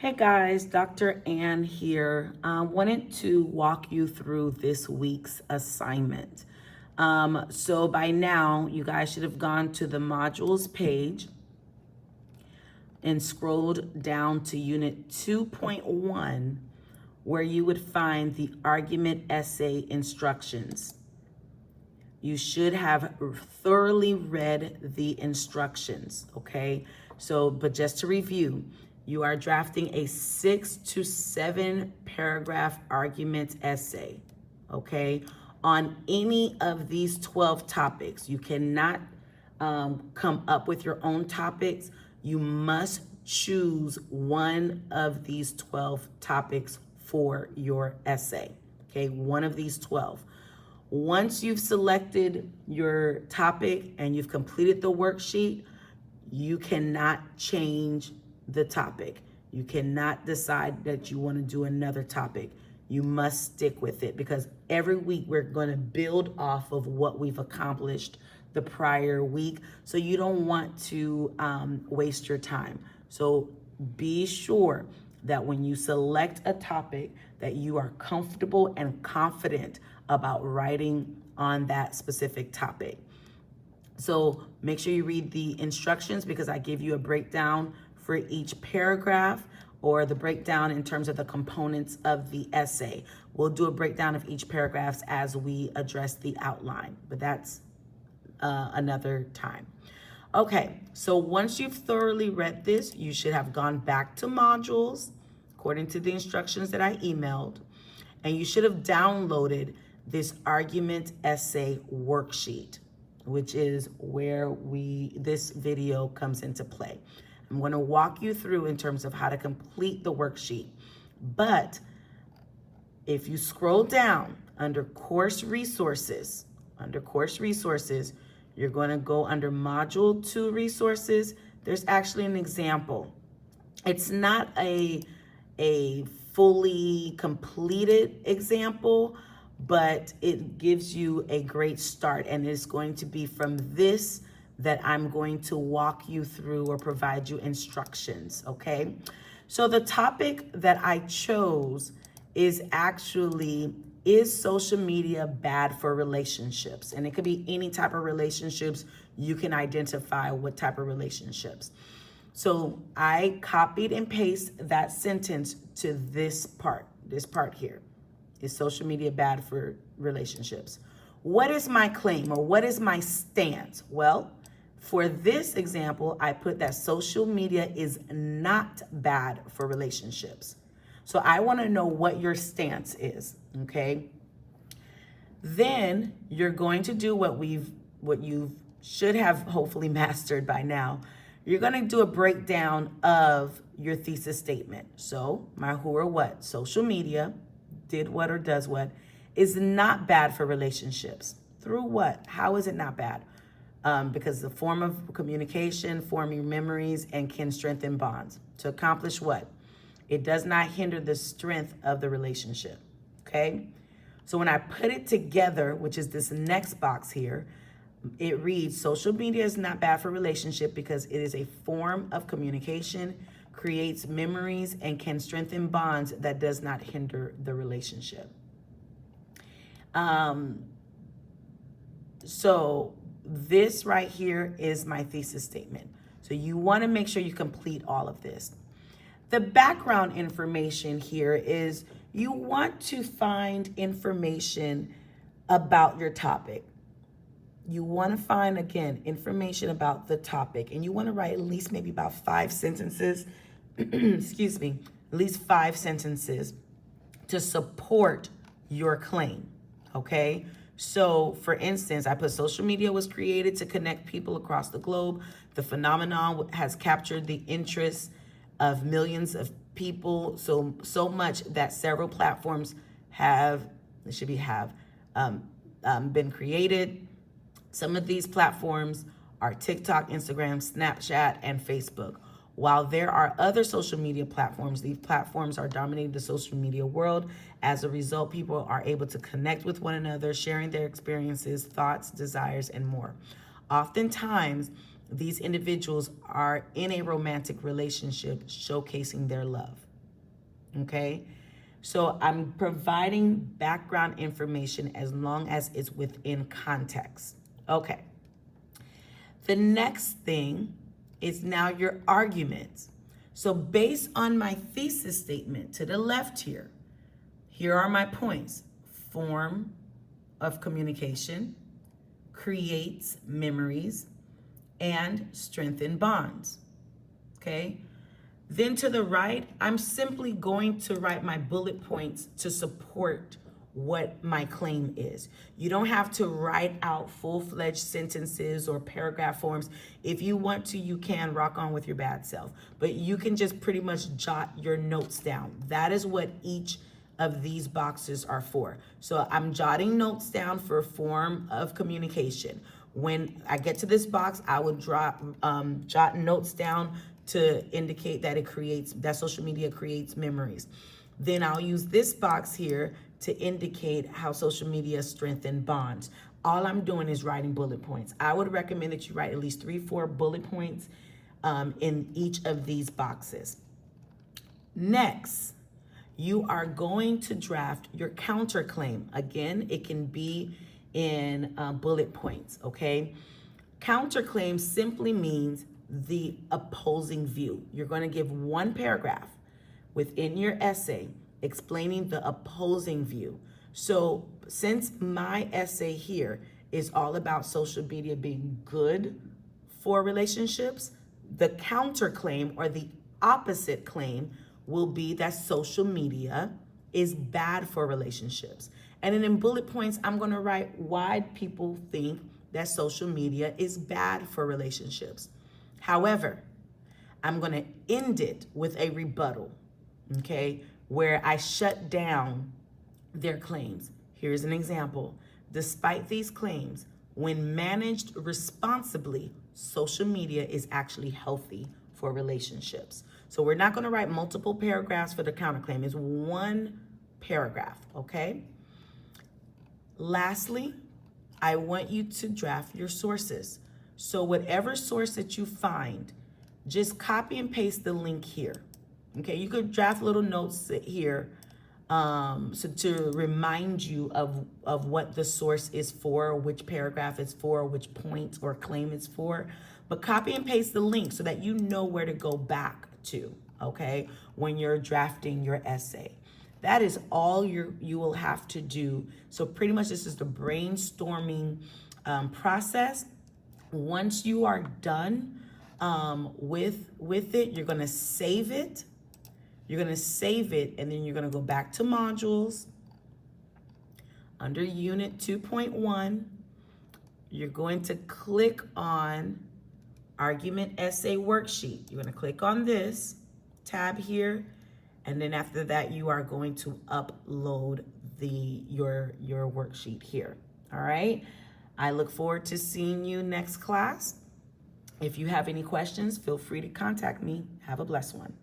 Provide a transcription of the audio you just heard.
Hey guys, Dr. Ann here. I wanted to walk you through this week's assignment. So by now, you guys should have gone to the modules page and scrolled down to unit 2.1, where you would find the argument essay instructions. You should have thoroughly read the instructions, okay? But just to review, you are drafting a 6 to 7 paragraph argument essay, okay? On any of these 12 topics. You cannot come up with your own topics. You must choose one of these 12 topics for your essay, okay? One of these 12. Once you've selected your topic and you've completed the worksheet, you cannot change the topic. You cannot decide that you want to do another topic. You must stick with it because every week we're going to build off of what we've accomplished the prior week. So you don't want to waste your time. So be sure that when you select a topic that you are comfortable and confident about writing on that specific topic. So make sure you read the instructions because I give you a breakdown for each paragraph or the breakdown in terms of the components of the essay. We'll do a breakdown of each paragraph as we address the outline, but that's another time. Okay, so once you've thoroughly read this, you should have gone back to modules according to the instructions that I emailed, and you should have downloaded this argument essay worksheet, which is where this video comes into play. I'm going to walk you through in terms of how to complete the worksheet. But if you scroll down under course resources, you're going to go under module 2 resources. There's actually an example. It's not a fully completed example, but it gives you a great start, and it's going to be from this that I'm going to walk you through or provide you instructions, okay? So the topic that I chose is social media bad for relationships? And it could be any type of relationships. You can identify what type of relationships. So I copied and pasted that sentence to this part here. Is social media bad for relationships? What is my claim or what is my stance? Well, for this example, I put that social media is not bad for relationships. So I want to know what your stance is, okay? Then you're going to do what you should have hopefully mastered by now. You're going to do a breakdown of your thesis statement. So my who or what, social media did what or does what is not bad for relationships. Through what? How is it not bad? Because the form of communication, forming memories, and can strengthen bonds. To accomplish what? It does not hinder the strength of the relationship, okay? So when I put it together, which is this next box here, it reads, social media is not bad for relationship because it is a form of communication, creates memories, and can strengthen bonds that does not hinder the relationship. So this right here is my thesis statement. So you want to make sure you complete all of this. The background information here is you want to find information about your topic. You want to find, again, information about the topic, and you want to write at least maybe about 5 sentences, excuse me, at least 5 sentences to support your claim, okay? So, for instance, I put social media was created to connect people across the globe. The phenomenon has captured the interest of millions of people, so much that several platforms been created. Some of these platforms are TikTok, Instagram, Snapchat, and Facebook. While there are other social media platforms, these platforms are dominating the social media world. As a result, people are able to connect with one another, sharing their experiences, thoughts, desires, and more. Oftentimes, these individuals are in a romantic relationship, showcasing their love. okay? So I'm providing background information as long as it's within context. Okay. The next thing is now your arguments. So based on my thesis statement to the left here are my points. Form of communication, creates memories, and strengthen bonds, okay? Then to the right, I'm simply going to write my bullet points to support what my claim is. You don't have to write out full-fledged sentences or paragraph forms. If you want to, you can rock on with your bad self, but you can just pretty much jot your notes down. That is what each of these boxes are for. So I'm jotting notes down for a form of communication. When I get to this box, I would jot notes down to indicate that social media creates memories. Then I'll use this box here to indicate how social media strengthen bonds. All I'm doing is writing bullet points. I would recommend that you write at least 3-4 bullet points in each of these boxes. Next, you are going to draft your counterclaim. Again, it can be in bullet points, okay? Counterclaim simply means the opposing view. You're going to give one paragraph within your essay explaining the opposing view. So since my essay here is all about social media being good for relationships, the counterclaim or the opposite claim will be that social media is bad for relationships. And then in bullet points, I'm going to write why people think that social media is bad for relationships. However, I'm going to end it with a rebuttal, okay, where I shut down their claims. Here's an example. Despite these claims, when managed responsibly, social media is actually healthy for relationships. So we're not going to write multiple paragraphs for the counterclaim. It's one paragraph, okay? Lastly, I want you to draft your sources. So whatever source that you find, just copy and paste the link here. Okay, you could draft little notes here so to remind you of what the source is for, which paragraph it's for, which point or claim it's for. But copy and paste the link so that you know where to go back to, okay, when you're drafting your essay. That is all you will have to do. So pretty much this is the brainstorming process. Once you are done with it, you're gonna save it. You're gonna save it, and then you're gonna go back to modules. Under unit 2.1, you're going to click on argument essay worksheet. You're gonna click on this tab here, and then after that, you are going to upload your worksheet here, all right? I look forward to seeing you next class. If you have any questions, feel free to contact me. Have a blessed one.